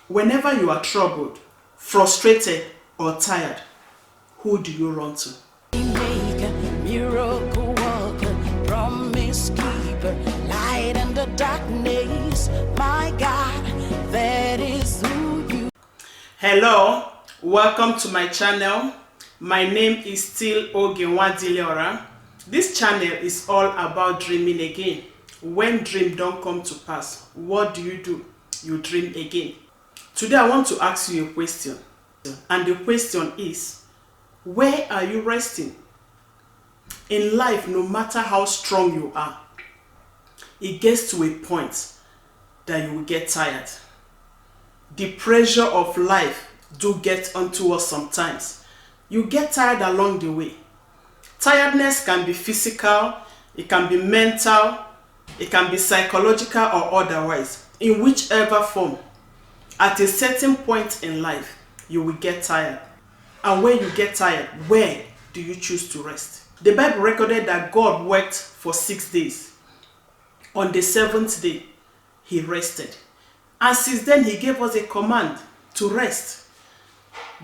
Whenever you are troubled, frustrated, or tired, who do you run to? Maker, miracle worker, promise keeper, light in the darkness. My God, that is who you. Hello, welcome to my channel. My name is still Ogenwadiliora. This channel is all about dreaming again. When dream don't come to pass, what do? You dream again. Today I want to ask you a question. And the question is, where are you resting? In life, no matter how strong you are, it gets to a point that you will get tired. The pressure of life do get onto us sometimes. You get tired along the way. Tiredness can be physical, it can be mental, it can be psychological or otherwise. In whichever form, at a certain point in life, you will get tired. And when you get tired, where do you choose to rest? The Bible recorded that God worked for 6 days. On the 7th day, he rested. And since then, he gave us a command to rest.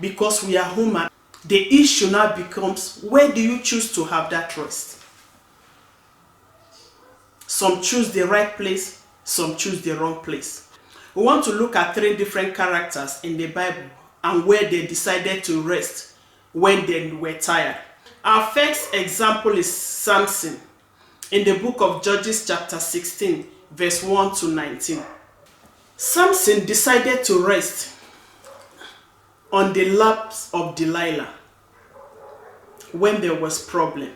Because we are human, the issue now becomes, where do you choose to have that rest? Some choose the right place, some choose the wrong place. We want to look at 3 different characters in the Bible and where they decided to rest when they were tired. Our first example is Samson in the book of Judges chapter 16 verse 1 to 19. Samson decided to rest on the laps of Delilah when there was problem.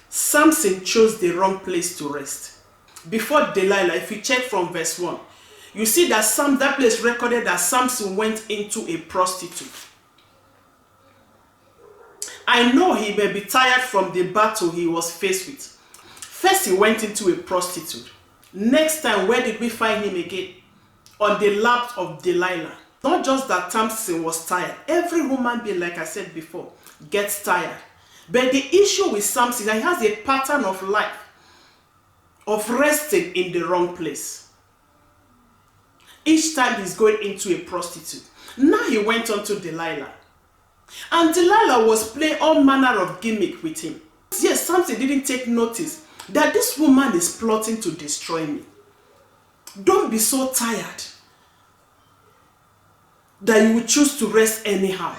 Samson chose the wrong place to rest. Before Delilah, if you check from verse 1, you see that that place recorded that Samson went into a prostitute. I know he may be tired from the battle he was faced with. First, he went into a prostitute. Next time, where did we find him again? On the lap of Delilah. Not just that Samson was tired. Every human being, like I said before, gets tired. But the issue with Samson, he has a pattern of life of resting in the wrong place. Each time he's going into a prostitute. Now he went on to Delilah. And Delilah was playing all manner of gimmick with him. Yes, Samson didn't take notice that this woman is plotting to destroy me. Don't be so tired that you will choose to rest anyhow.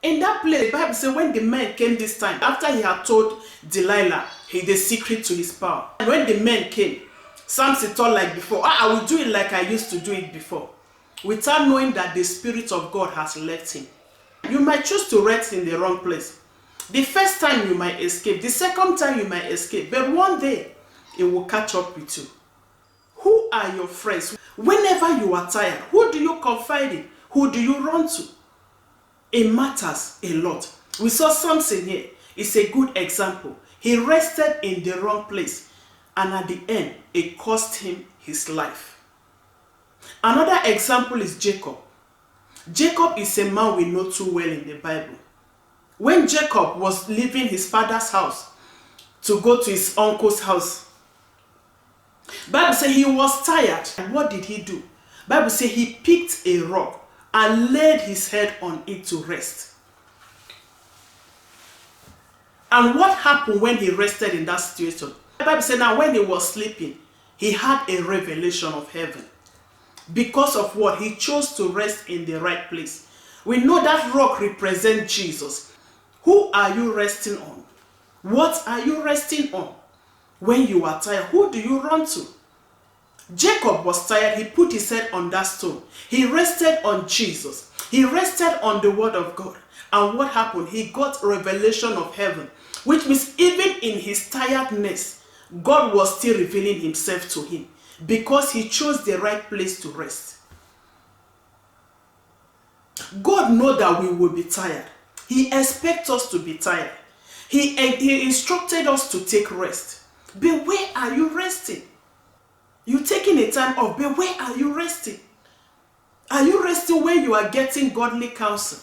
In that place, the Bible says when the men came this time, after he had told Delilah the secret to his power, and when the men came, Samson thought like before, I will do it like I used to do it before, without knowing that the Spirit of God has left him. You might choose to rest in the wrong place. The first time you might escape, the second time you might escape, but one day it will catch up with you. Who are your friends? Whenever you are tired, who do you confide in? Who do you run to? It matters a lot. We saw Samson here. It's a good example. He rested in the wrong place, and at the end, it cost him his life. Another example is Jacob. Jacob is a man we know too well in the Bible. When Jacob was leaving his father's house to go to his uncle's house, Bible says he was tired. And what did he do? Bible says he picked a rock and laid his head on it to rest. And what happened when he rested in that situation? The Bible says now when he was sleeping, he had a revelation of heaven. Because of what? He chose to rest in the right place. We know that rock represents Jesus. Who are you resting on? What are you resting on? When you are tired, who do you run to? Jacob was tired. He put his head on that stone. He rested on Jesus. He rested on the word of God. And what happened? He got revelation of heaven. Which means even in his tiredness, God was still revealing himself to him. Because he chose the right place to rest. God knows that we will be tired. He expects us to be tired. He instructed us to take rest. But where are you resting? You're taking a time off, but where are you resting? Are you resting where you are getting godly counsel?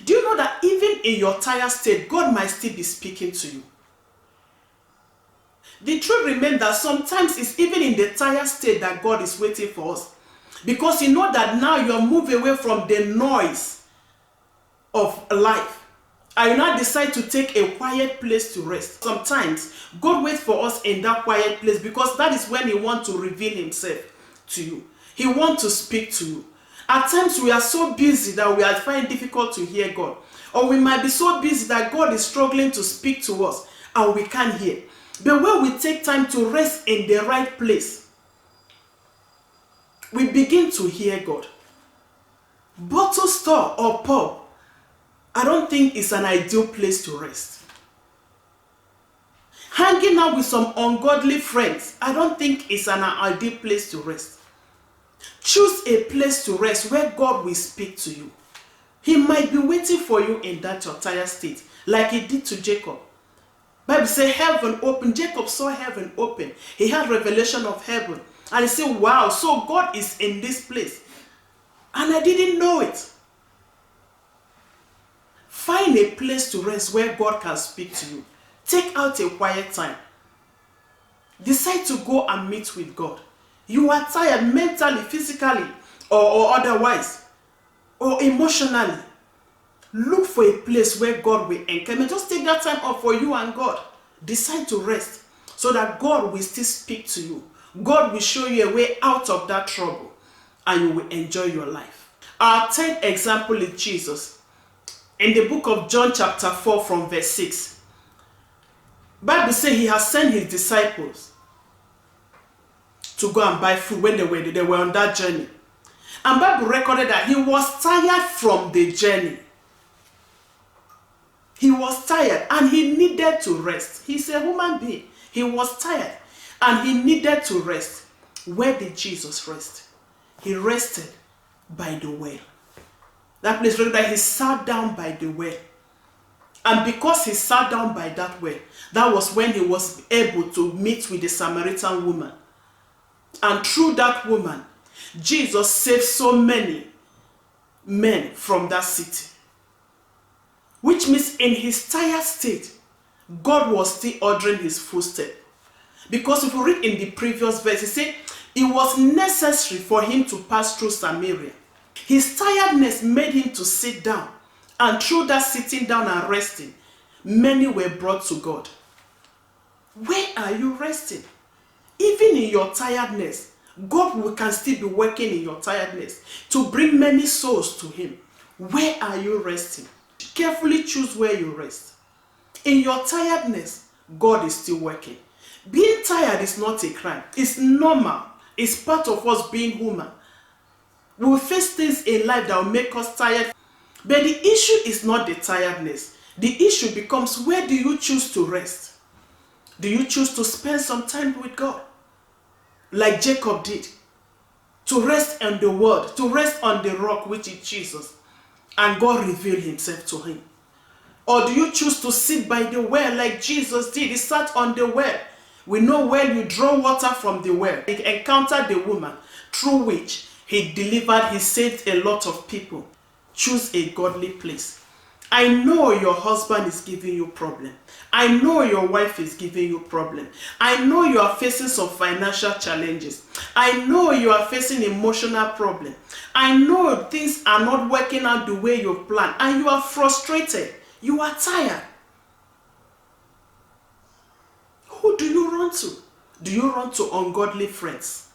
Do you know that even in your tired state, God might still be speaking to you? The truth remains that sometimes it's even in the tired state that God is waiting for us. Because you know that now you're moving away from the noise of life. I will now decide to take a quiet place to rest. Sometimes God waits for us in that quiet place because that is when He wants to reveal Himself to you. He wants to speak to you. At times we are so busy that we are finding it difficult to hear God. Or we might be so busy that God is struggling to speak to us and we can't hear. But when we take time to rest in the right place, we begin to hear God. Bottle store or pub, I don't think it's an ideal place to rest. Hanging out with some ungodly friends, I don't think it's an ideal place to rest. Choose a place to rest where God will speak to you. He might be waiting for you in that your tired state, like He did to Jacob. Bible says heaven open. Jacob saw heaven open. He had revelation of heaven. And he said, wow, so God is in this place. And I didn't know it. Find a place to rest where God can speak to you. Take out a quiet time. Decide to go and meet with God. You are tired mentally, physically, or otherwise, or emotionally. Look for a place where God will encounter. Just take that time off for you and God. Decide to rest so that God will still speak to you. God will show you a way out of that trouble and you will enjoy your life. Our third example is Jesus. In the book of John chapter 4 from verse 6. Bible says He has sent His disciples to go and buy food when they were on that journey. And Bible recorded that He was tired from the journey. He was tired and He needed to rest. He's a human being. He was tired and He needed to rest. Where did Jesus rest? He rested by the well. That place where He sat down by the well. And because He sat down by that well, that was when He was able to meet with the Samaritan woman. And through that woman, Jesus saved so many men from that city. Which means in His tired state, God was still ordering His footsteps. Because if you read in the previous verse, He said it was necessary for Him to pass through Samaria. His tiredness made Him to sit down. And through that sitting down and resting, many were brought to God. Where are you resting? Even in your tiredness, God can still be working in your tiredness to bring many souls to Him. Where are you resting? Carefully choose where you rest. In your tiredness, God is still working. Being tired is not a crime. It's normal. It's part of us being human. We will face things in life that will make us tired. But the issue is not the tiredness. The issue becomes, where do you choose to rest? Do you choose to spend some time with God? Like Jacob did. To rest on the word. To rest on the rock, which is Jesus. And God revealed Himself to him. Or do you choose to sit by the well like Jesus did? He sat on the well. We know when you draw water from the well. He encountered the woman through which He delivered, He saved a lot of people. Choose a godly place. I know your husband is giving you problem. I know your wife is giving you problem. I know you are facing some financial challenges. I know you are facing emotional problem. I know things are not working out the way you planned and you are frustrated. You are tired. Who do you run to? Do you run to ungodly friends?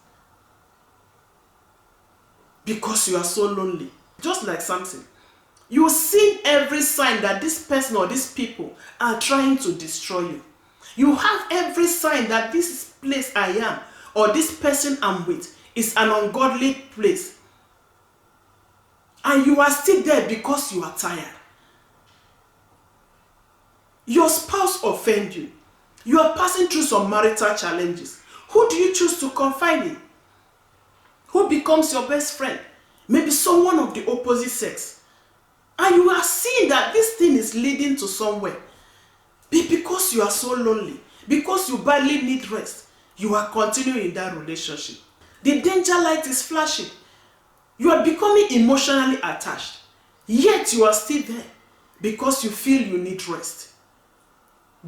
Because you are so lonely. Just like Samson. You see every sign that this person or these people are trying to destroy you. You have every sign that this place I am or this person I'm with is an ungodly place. And you are still there because you are tired. Your spouse offends you. You are passing through some marital challenges. Who do you choose to confide in? Who becomes your best friend? Maybe someone of the opposite sex. And you are seeing that this thing is leading to somewhere. But because you are so lonely, because you badly need rest, you are continuing in that relationship. The danger light is flashing. You are becoming emotionally attached. Yet you are still there because you feel you need rest.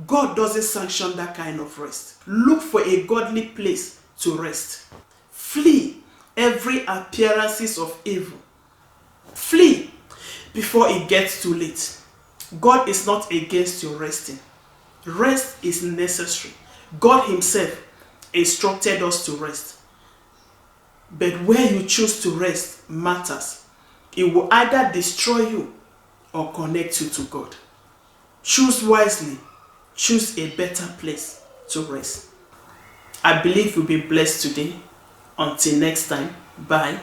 God doesn't sanction that kind of rest. Look for a godly place to rest. Flee every appearances of evil. Flee before it gets too late. God is not against your resting. Rest is necessary. God himself instructed us to rest. But where you choose to rest matters. It will either destroy you or connect you to God. Choose wisely. Choose a better place to rest. I believe you'll be blessed today. Until next time, bye.